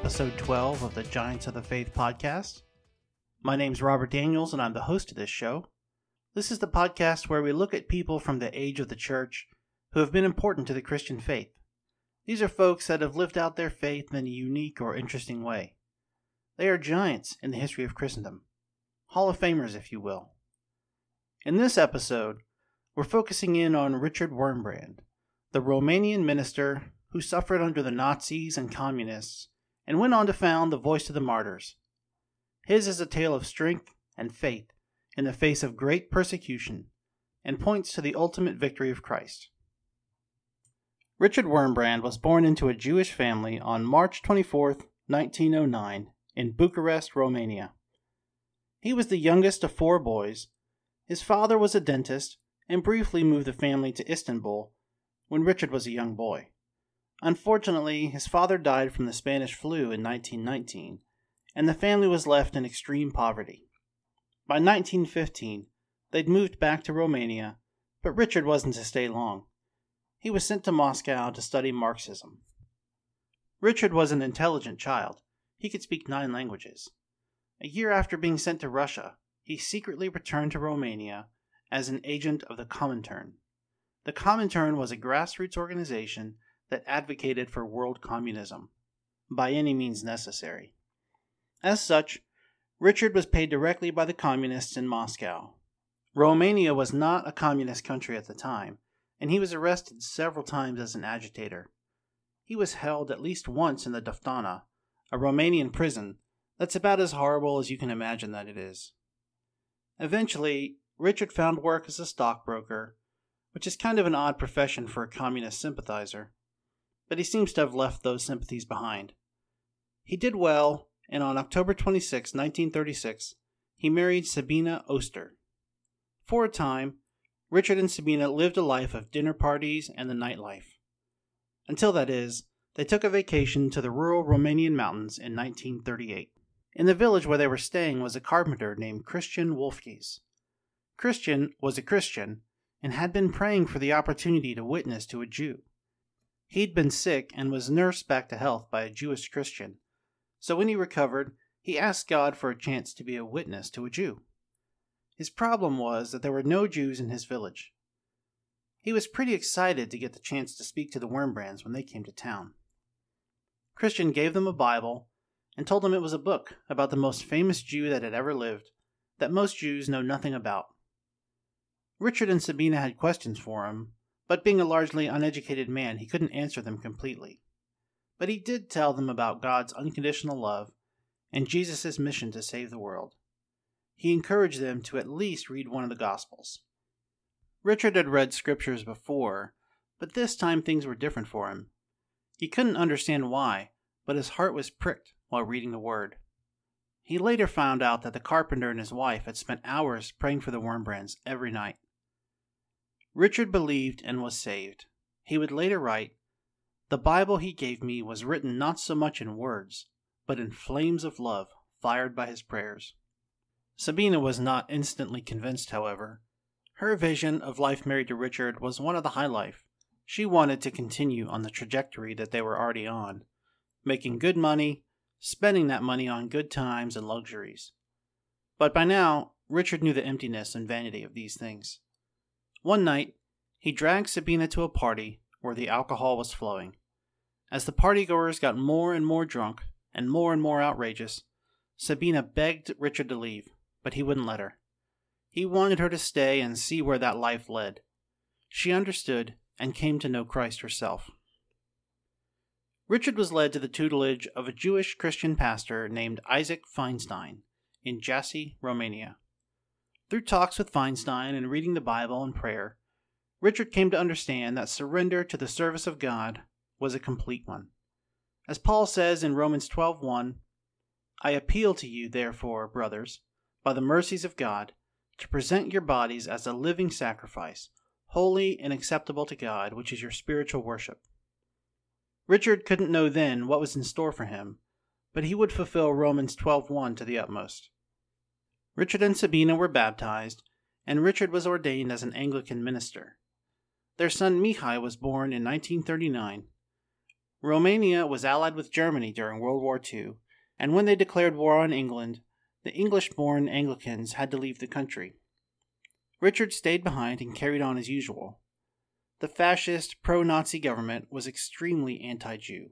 episode 12 of the Giants of the Faith podcast. My name's Robert Daniels, and I'm the host of this show. This is the podcast where we look at people from the age of the church who have been important to the Christian faith. These are folks that have lived out their faith in a unique or interesting way. They are giants in the history of Christendom. Hall of Famers, if you will. In this episode, we're focusing in on Richard Wurmbrand, the Romanian minister who suffered under the Nazis and communists and went on to found the Voice of the Martyrs. His is a tale of strength and faith in the face of great persecution and points to the ultimate victory of Christ. Richard Wurmbrand was born into a Jewish family on March 24, 1909, in Bucharest, Romania. He was the youngest of 4 boys. His father was a dentist and briefly moved the family to Istanbul when Richard was a young boy. Unfortunately, his father died from the Spanish flu in 1919, and the family was left in extreme poverty. By 1915, they'd moved back to Romania, but Richard wasn't to stay long. He was sent to Moscow to study Marxism. Richard was an intelligent child. He could speak 9 languages. A year after being sent to Russia, he secretly returned to Romania as an agent of the Comintern. The Comintern was a grassroots organization that advocated for world communism, by any means necessary. As such, Richard was paid directly by the communists in Moscow. Romania was not a communist country at the time, and he was arrested several times as an agitator. He was held at least once in the Doftana, a Romanian prison that's about as horrible as you can imagine that it is. Eventually, Richard found work as a stockbroker, which is kind of an odd profession for a communist sympathizer, but he seems to have left those sympathies behind. He did well, and on October 26, 1936, he married Sabina Oster. For a time, Richard and Sabina lived a life of dinner parties and the nightlife. Until that is, they took a vacation to the rural Romanian mountains in 1938. In the village where they were staying was a carpenter named Christian Wolfkies. Christian was a Christian and had been praying for the opportunity to witness to a Jew. He'd been sick and was nursed back to health by a Jewish Christian, so when he recovered, he asked God for a chance to be a witness to a Jew. His problem was that there were no Jews in his village. He was pretty excited to get the chance to speak to the Wurmbrands when they came to town. Christian gave them a Bible and told them it was a book about the most famous Jew that had ever lived, that most Jews know nothing about. Richard and Sabina had questions for him, but being a largely uneducated man, he couldn't answer them completely. But he did tell them about God's unconditional love and Jesus' mission to save the world. He encouraged them to at least read one of the Gospels. Richard had read scriptures before, but this time things were different for him. He couldn't understand why, but his heart was pricked while reading the Word. He later found out that the carpenter and his wife had spent hours praying for the Wurmbrands every night. Richard believed and was saved. He would later write, "The Bible he gave me was written not so much in words, but in flames of love fired by his prayers." Sabina was not instantly convinced, however. Her vision of life married to Richard was one of the high life. She wanted to continue on the trajectory that they were already on, making good money, spending that money on good times and luxuries. But by now, Richard knew the emptiness and vanity of these things. One night, he dragged Sabina to a party where the alcohol was flowing. As the partygoers got more and more drunk and more outrageous, Sabina begged Richard to leave, but he wouldn't let her. He wanted her to stay and see where that life led. She understood and came to know Christ herself. Richard was led to the tutelage of a Jewish Christian pastor named Isaac Feinstein in Jassy, Romania. Through talks with Feinstein and reading the Bible and prayer, Richard came to understand that surrender to the service of God was a complete one. As Paul says in Romans 12:1, "I appeal to you, therefore, brothers, by the mercies of God, to present your bodies as a living sacrifice, holy and acceptable to God, which is your spiritual worship." Richard couldn't know then what was in store for him, but he would fulfill Romans 12:1 to the utmost. Richard and Sabina were baptized, and Richard was ordained as an Anglican minister. Their son Mihai was born in 1939. Romania was allied with Germany during World War II, and when they declared war on England, the English-born Anglicans had to leave the country. Richard stayed behind and carried on as usual. The fascist, pro-Nazi government was extremely anti-Jew.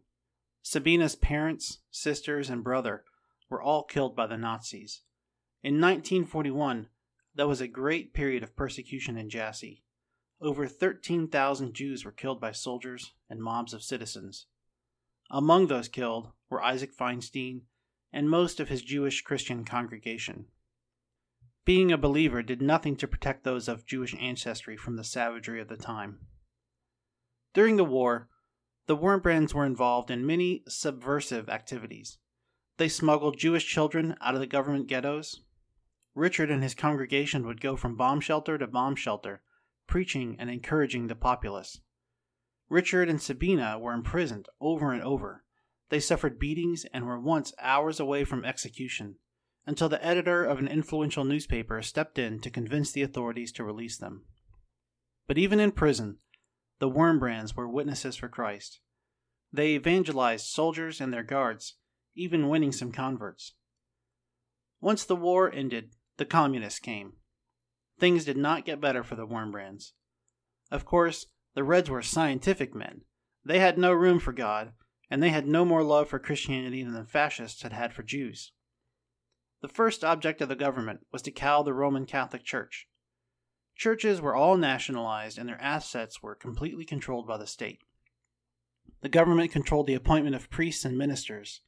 Sabina's parents, sisters, and brother were all killed by the Nazis. In 1941, there was a great period of persecution in Jassy. Over 13,000 Jews were killed by soldiers and mobs of citizens. Among those killed were Isaac Feinstein and most of his Jewish Christian congregation. Being a believer did nothing to protect those of Jewish ancestry from the savagery of the time. During the war, the Wurmbrands were involved in many subversive activities. They smuggled Jewish children out of the government ghettos. Richard and his congregation would go from bomb shelter to bomb shelter, preaching and encouraging the populace. Richard and Sabina were imprisoned over and over. They suffered beatings and were once hours away from execution, until the editor of an influential newspaper stepped in to convince the authorities to release them. But even in prison, the Wurmbrands were witnesses for Christ. They evangelized soldiers and their guards, even winning some converts. Once the war ended, the communists came. Things did not get better for the Wurmbrands. Of course, the Reds were scientific men. They had no room for God, and they had no more love for Christianity than the fascists had had for Jews. The first object of the government was to cow the Roman Catholic Church. Churches were all nationalized and their assets were completely controlled by the state. The government controlled the appointment of priests and ministers.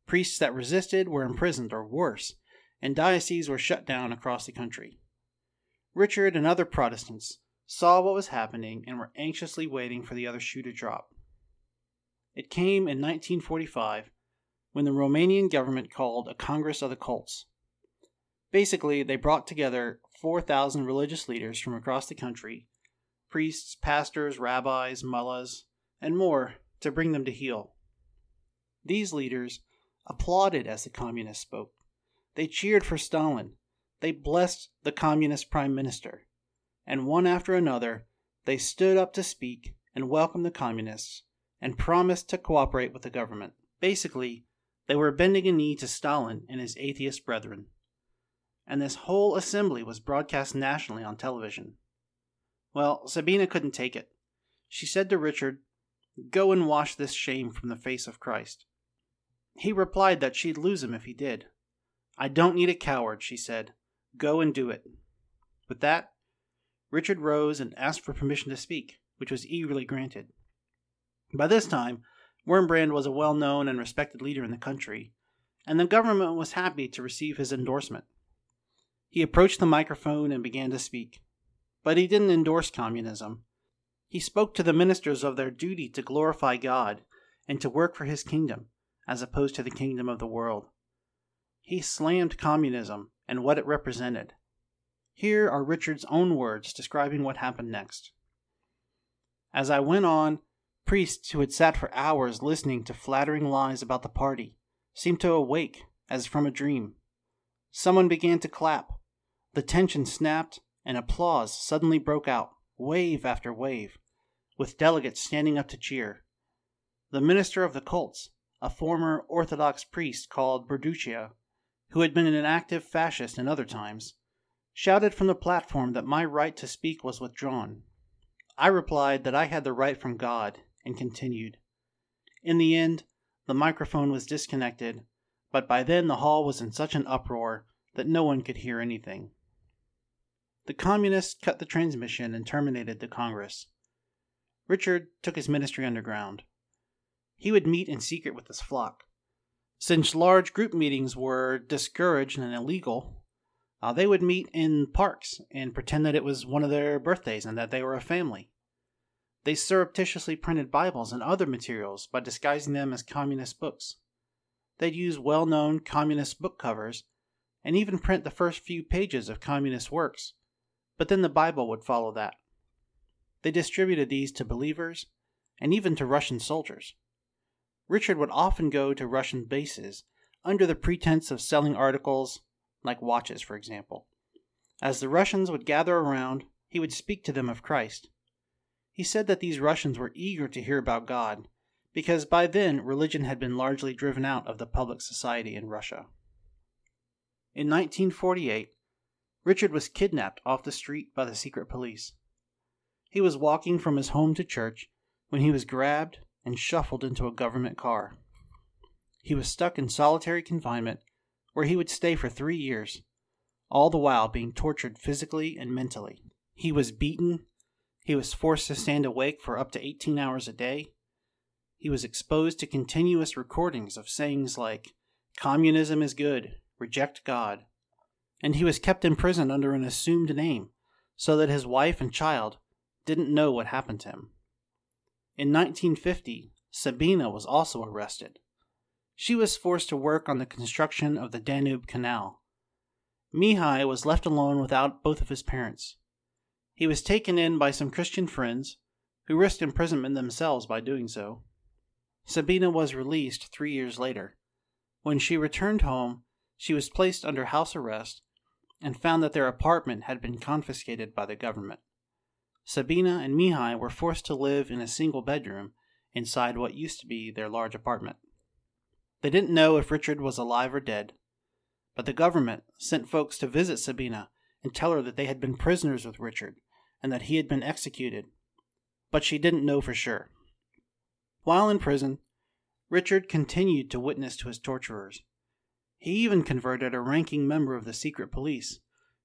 Priests that resisted were imprisoned or worse, and dioceses were shut down across the country. Richard and other Protestants saw what was happening and were anxiously waiting for the other shoe to drop. It came in 1945 when the Romanian government called a Congress of the Cults. Basically, they brought together 4,000 religious leaders from across the country, priests, pastors, rabbis, mullahs, and more, to bring them to heel. These leaders applauded as the communists spoke. They cheered for Stalin. They blessed the communist prime minister. And one after another, they stood up to speak and welcome the communists and promised to cooperate with the government. Basically, they were bending a knee to Stalin and his atheist brethren. And this whole assembly was broadcast nationally on television. Well, Sabina couldn't take it. She said to Richard, "Go and wash this shame from the face of Christ." He replied that she'd lose him if he did. "I don't need a coward," she said. "Go and do it." With that, Richard rose and asked for permission to speak, which was eagerly granted. By this time, Wurmbrand was a well-known and respected leader in the country, and the government was happy to receive his endorsement. He approached the microphone and began to speak. But he didn't endorse communism. He spoke to the ministers of their duty to glorify God and to work for his kingdom, as opposed to the kingdom of the world. He slammed communism and what it represented. Here are Richard's own words describing what happened next. "As I went on, priests who had sat for hours listening to flattering lies about the party seemed to awake as from a dream. Someone began to clap. The tension snapped, and applause suddenly broke out, wave after wave, with delegates standing up to cheer. The minister of the cults, a former Orthodox priest called Berduccia, who had been an active fascist in other times, shouted from the platform that my right to speak was withdrawn. I replied that I had the right from God, and continued. In the end, the microphone was disconnected, but by then the hall was in such an uproar that no one could hear anything. The communists cut the transmission and terminated the Congress. Richard took his ministry underground. He would meet in secret with his flock. Since large group meetings were discouraged and illegal, they would meet in parks and pretend that it was one of their birthdays and that they were a family. They surreptitiously printed Bibles and other materials by disguising them as communist books. They'd use well-known communist book covers and even print the first few pages of communist works, but then the Bible would follow that. They distributed these to believers and even to Russian soldiers. Richard would often go to Russian bases under the pretense of selling articles, like watches, for example. As the Russians would gather around, he would speak to them of Christ. He said that these Russians were eager to hear about God because by then religion had been largely driven out of the public society in Russia. In 1948, Richard was kidnapped off the street by the secret police. He was walking from his home to church when he was grabbed and shuffled into a government car. He was stuck in solitary confinement where he would stay for 3 years, all the while being tortured physically and mentally. He was beaten. He was forced to stand awake for up to 18 hours a day. He was exposed to continuous recordings of sayings like, "Communism is good, reject God." And he was kept in prison under an assumed name so that his wife and child didn't know what happened to him. In 1950, Sabina was also arrested. She was forced to work on the construction of the Danube Canal. Mihai was left alone without both of his parents. He was taken in by some Christian friends, who risked imprisonment themselves by doing so. Sabina was released 3 years later. When she returned home, she was placed under house arrest and found that their apartment had been confiscated by the government. Sabina and Mihai were forced to live in a single bedroom inside what used to be their large apartment. They didn't know if Richard was alive or dead, but the government sent folks to visit Sabina and tell her that they had been prisoners with Richard and that he had been executed, but she didn't know for sure. While in prison, Richard continued to witness to his torturers. He even converted a ranking member of the secret police,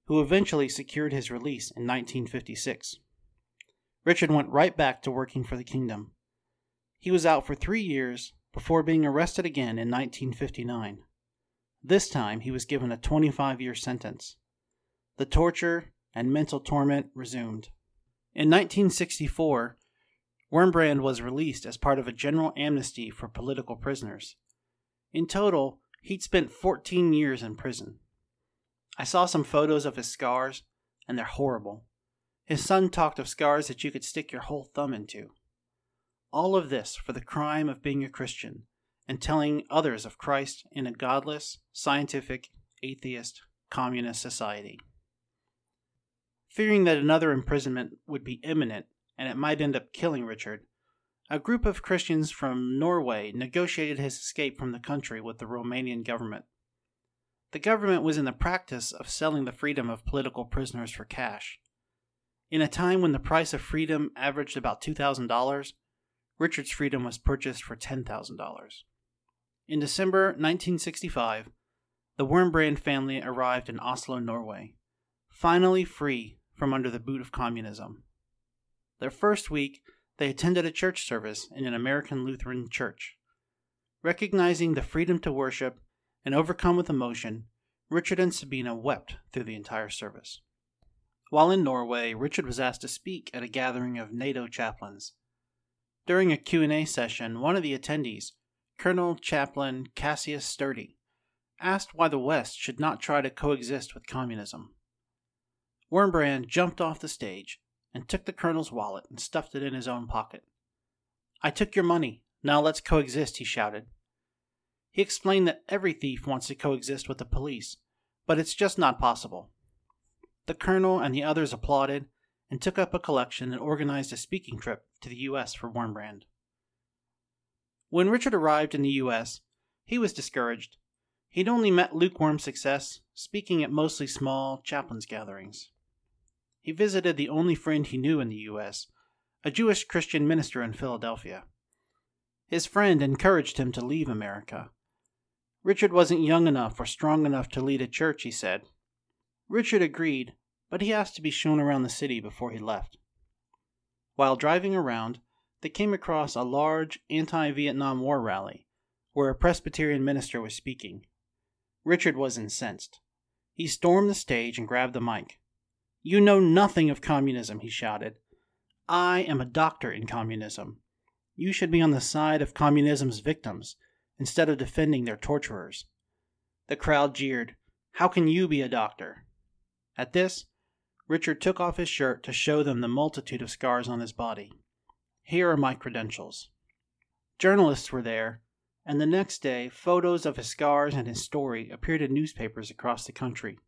who eventually secured his release in 1956. Richard went right back to working for the kingdom. He was out for 3 years before being arrested again in 1959. This time he was given a 25-year sentence. The torture and mental torment resumed. In 1964, Wurmbrand was released as part of a general amnesty for political prisoners. In total, he'd spent 14 years in prison. I saw some photos of his scars, and they're horrible. His son talked of scars that you could stick your whole thumb into. All of this for the crime of being a Christian and telling others of Christ in a godless, scientific, atheist, communist society. Fearing that another imprisonment would be imminent and it might end up killing Richard, a group of Christians from Norway negotiated his escape from the country with the Romanian government. The government was in the practice of selling the freedom of political prisoners for cash. In a time when the price of freedom averaged about $2,000, Richard's freedom was purchased for $10,000. In December 1965, the Wurmbrand family arrived in Oslo, Norway, finally free from under the boot of communism. Their first week, they attended a church service in an American Lutheran church. Recognizing the freedom to worship and overcome with emotion, Richard and Sabina wept through the entire service. While in Norway, Richard was asked to speak at a gathering of NATO chaplains. During a Q&A session, one of the attendees, Colonel Chaplain Cassius Sturdy, asked why the West should not try to coexist with communism. Wurmbrand jumped off the stage and took the colonel's wallet and stuffed it in his own pocket. "I took your money. Now let's coexist," he shouted. He explained that every thief wants to coexist with the police, but it's just not possible. The colonel and the others applauded and took up a collection and organized a speaking trip to the U.S. for Wurmbrand. When Richard arrived in the U.S., he was discouraged. He'd only met lukewarm success, speaking at mostly small chaplains' gatherings. He visited the only friend he knew in the U.S., a Jewish Christian minister in Philadelphia. His friend encouraged him to leave America. Richard wasn't young enough or strong enough to lead a church, he said. Richard agreed, but he asked to be shown around the city before he left. While driving around, they came across a large anti-Vietnam War rally, where a Presbyterian minister was speaking. Richard was incensed. He stormed the stage and grabbed the mic. "You know nothing of communism," he shouted. "I am a doctor in communism. You should be on the side of communism's victims, instead of defending their torturers." The crowd jeered. "How can you be a doctor?" At this, Richard took off his shirt to show them the multitude of scars on his body. "Here are my credentials." Journalists were there, and the next day, photos of his scars and his story appeared in newspapers across the country.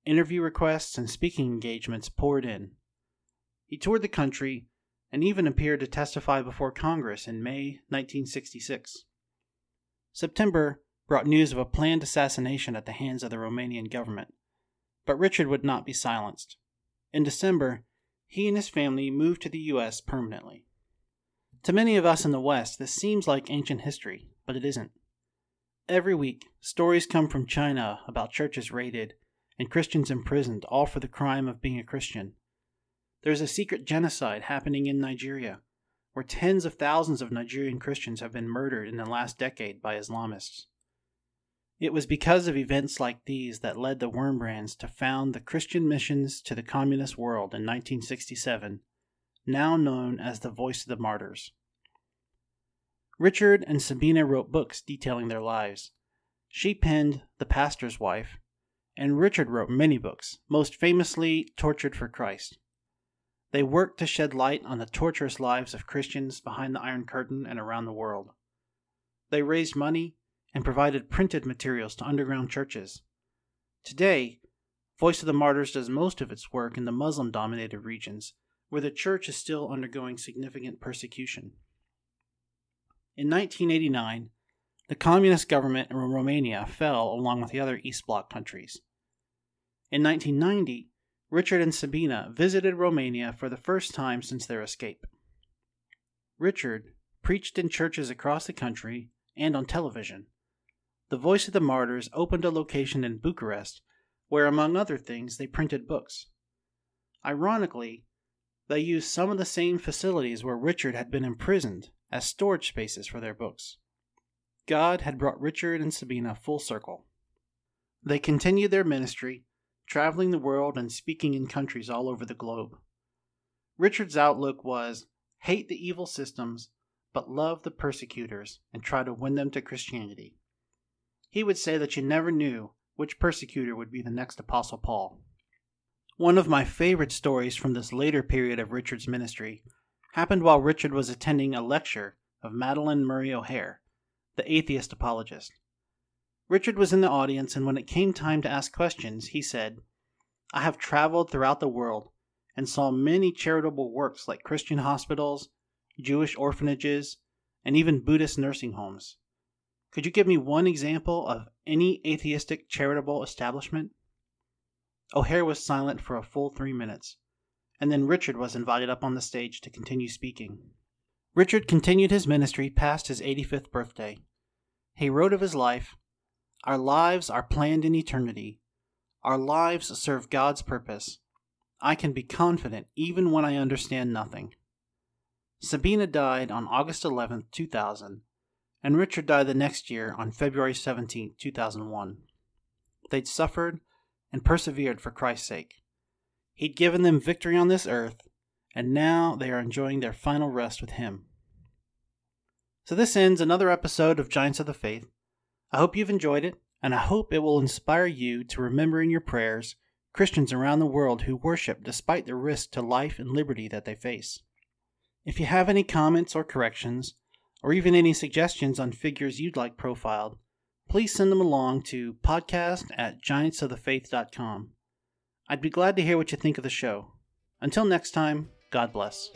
Interview requests and speaking engagements poured in. He toured the country, and even appeared to testify before Congress in May 1966. September brought news of a planned assassination at the hands of the Romanian government, but Richard would not be silenced. In December, he and his family moved to the U.S. permanently. To many of us in the West, this seems like ancient history, but it isn't. Every week, stories come from China about churches raided and Christians imprisoned, all for the crime of being a Christian. There's a secret genocide happening in Nigeria, where tens of thousands of Nigerian Christians have been murdered in the last decade by Islamists. It was because of events like these that led the Wurmbrands to found the Christian Missions to the Communist World in 1967, now known as the Voice of the Martyrs. Richard and Sabina wrote books detailing their lives. She penned The Pastor's Wife, and Richard wrote many books, most famously Tortured for Christ. They worked to shed light on the torturous lives of Christians behind the Iron Curtain and around the world. They raised money and provided printed materials to underground churches. Today, Voice of the Martyrs does most of its work in the Muslim-dominated regions, where the church is still undergoing significant persecution. In 1989, the communist government in Romania fell along with the other East Bloc countries. In 1990, Richard and Sabina visited Romania for the first time since their escape. Richard preached in churches across the country and on television. The Voice of the Martyrs opened a location in Bucharest where, among other things, they printed books. Ironically, they used some of the same facilities where Richard had been imprisoned as storage spaces for their books. God had brought Richard and Sabina full circle. They continued their ministry, traveling the world and speaking in countries all over the globe. Richard's outlook was, hate the evil systems, but love the persecutors and try to win them to Christianity. He would say that you never knew which persecutor would be the next Apostle Paul. One of my favorite stories from this later period of Richard's ministry happened while Richard was attending a lecture of Madalyn Murray O'Hair, the atheist apologist. Richard was in the audience, and when it came time to ask questions, he said, "I have traveled throughout the world and saw many charitable works like Christian hospitals, Jewish orphanages, and even Buddhist nursing homes. Could you give me one example of any atheistic charitable establishment?" O'Hair was silent for a full 3 minutes, and then Richard was invited up on the stage to continue speaking. Richard continued his ministry past his 85th birthday. He wrote of his life, "Our lives are planned in eternity. Our lives serve God's purpose. I can be confident even when I understand nothing." Sabina died on August 11, 2000, and Richard died the next year on February 17, 2001. They'd suffered and persevered for Christ's sake. He'd given them victory on this earth, and now they are enjoying their final rest with Him. So this ends another episode of Giants of the Faith. I hope you've enjoyed it, and I hope it will inspire you to remember in your prayers Christians around the world who worship despite the risk to life and liberty that they face. If you have any comments or corrections, or even any suggestions on figures you'd like profiled, please send them along to podcast@giantsofthefaith.com. I'd be glad to hear what you think of the show. Until next time, God bless.